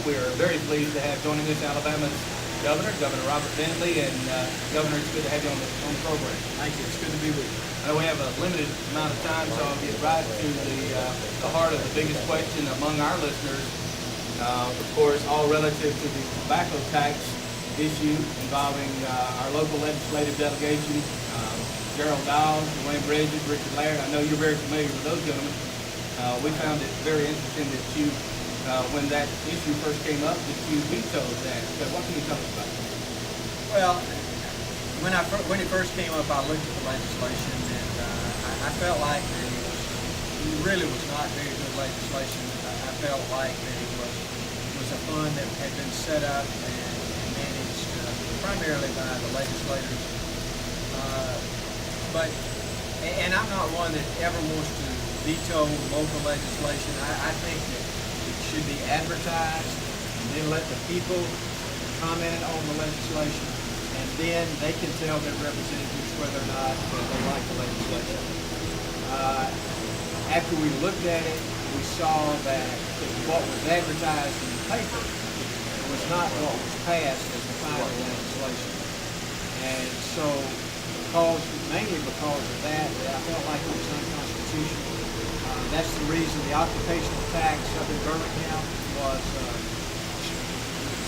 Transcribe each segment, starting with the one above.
we are very pleased to have joining us Alabama's Governor, Governor Robert Bentley, and Governor, it's good to have you on the program. Thank you. It's good to be with you. I know we have a limited amount of time, so I'll get right to the heart of the biggest question among our listeners. Of course, all relative to the tobacco tax issue involving our local legislative delegation, Gerald Dowell, Dwayne Bridges, Richard Laird. I know you're very familiar with those gentlemen. We found it very interesting that you, when that issue first came up, that you vetoed that. So what can you tell us about it? Well, when it first came up, I looked at the legislation, and I felt like that it really was not very good legislation. I felt like that it was a fund that had been set up and managed primarily by the legislators. And I'm not one that ever wants to veto local legislation. I think that it should be advertised and then let the people comment on the legislation, and then they can tell their representatives whether or not they like the legislation. After we looked at it, we saw that what was advertised in the paper was not what was passed as the final legislation. And so, mainly because of that, I felt like it was unconstitutional. That's the reason the occupational tax up in Birmingham was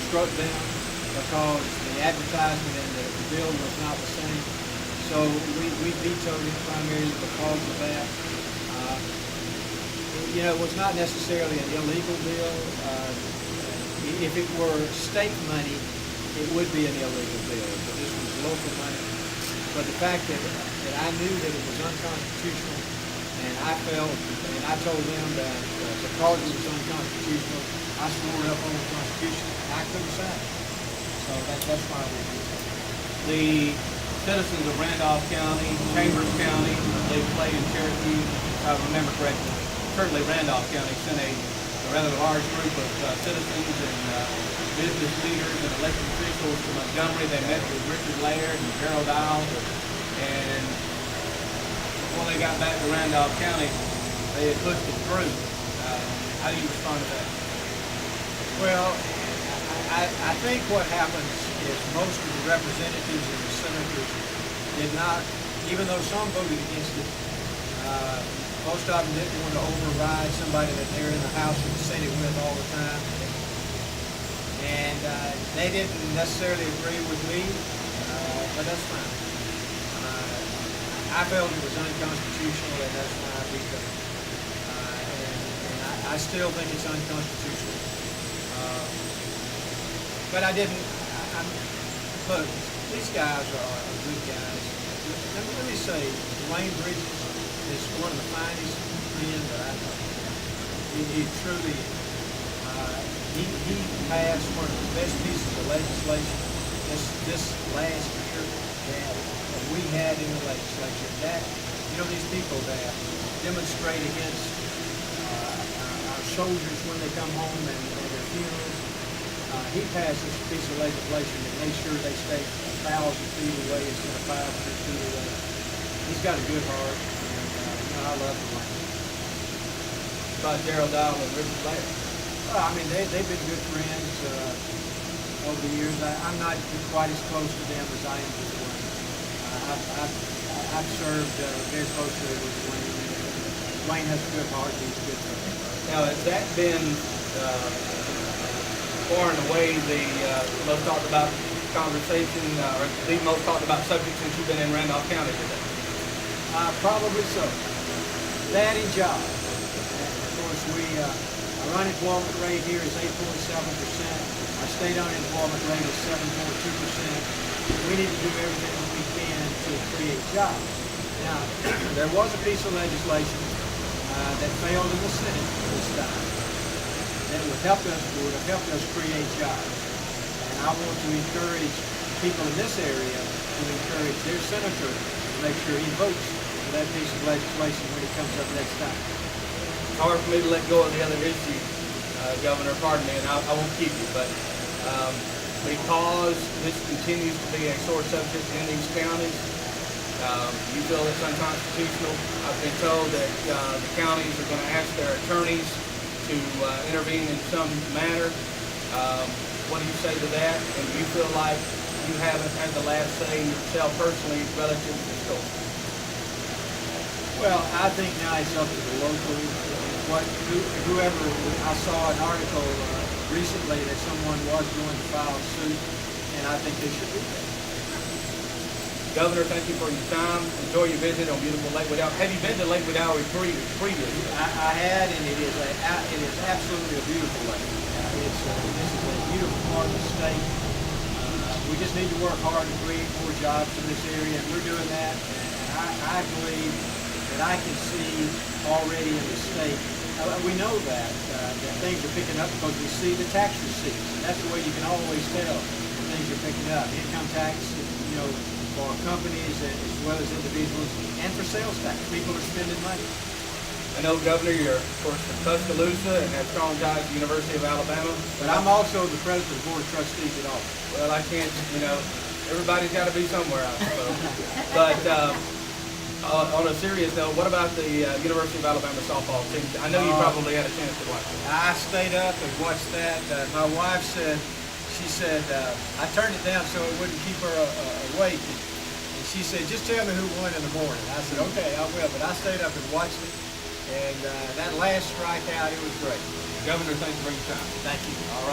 struck down, because the advertisement and the bill was not the same. So we vetoed it primarily because of that. It was not necessarily an illegal bill. If it were state money, it would be an illegal bill, but this was local money. But the fact that I knew that it was unconstitutional, and I felt, and I told them that because it was unconstitutional, I swore up on the Constitution, and I couldn't sign it. So that's why we did it. The citizens of Randolph County, Chambers County, they played in Cherokee, if I remember correctly, certainly Randolph County sent a rather large group of citizens and business leaders and elected officials to Montgomery. They met with Richard Laird and Gerald Dowell, and before they got back to Randolph County, they had pushed it through. How do you respond to that? Well, I think what happens is most of the representatives and the senators did not, even though some voted against it, most of them didn't want to override somebody that they're in the House and the Senate with all the time. And they didn't necessarily agree with me, but that's fine. I felt it was unconstitutional, and that's why I vetoed it. And I still think it's unconstitutional. But I didn't. Look, these guys are good guys. Let me say, Dwayne Bridges is one of the finest men that I know. He truly, he passed one of the best pieces of legislation this last year that we had in the legislature. That, these people that demonstrate against our soldiers when they come home and their funerals. He passed this piece of legislation that made sure they stay 1,000 feet away instead of 500 feet away. He's got a good heart, and I love him. About Gerald Dowell and Richard Laird? Well, I mean, they've been good friends over the years. I'm not quite as close to them as I am to Dwayne. I've served very closely with Dwayne. Dwayne has a good heart, and he's a good friend. Now, has that been far and away the most talked about conversation, or the most talked about subject since you've been in Randolph County today? Probably so. That and jobs. Of course, our unemployment rate here is 8.7%. Our state unemployment rate is 7.2%. We need to do everything we can to create jobs. Now, there was a piece of legislation that failed in the Senate this time that would have helped us create jobs. And I want to encourage people in this area to encourage their senator to make sure he votes for that piece of legislation when it comes up next time. It's hard for me to let go of the other issue, Governor, pardon me, and I won't keep you, but because this continues to be a sore subject in these counties, you feel it's unconstitutional. I've been told that the counties are going to ask their attorneys to intervene in some manner. What do you say to that? And do you feel like you haven't had the last say yourself personally relative to the store? Well, I think now it's up to the local, whoever, I saw an article recently that someone was going to file a suit, and I think they should do that. Governor, thank you for your time. Enjoy your visit on beautiful Lake Wedowee. Have you been to Lake Wedowee previously? I had, and it is absolutely a beautiful lake. This is a beautiful part of the state. We just need to work hard to create more jobs in this area, and we're doing that. And I believe that I can see already in the state. We know that things are picking up because we see the tax receipts, and that's the way you can always tell when things are picking up. Income tax, for companies as well as individuals, and for sales tax. People are spending money. I know, Governor, you're, of course, from Tuscaloosa and have strong ties to the University of Alabama. But I'm also the president of the Board of Trustees at all. Well, I can't, everybody's got to be somewhere, I suppose. But on a serious note, what about the University of Alabama softball team? I know you probably had a chance to watch it. I stayed up and watched that. My wife said, I turned it down so it wouldn't keep her awake. And she said, just tell me who won in the morning. I said, okay, I will. But I stayed up and watched it. And that last strikeout, it was great. Governor, thank you for your time. Thank you. All right.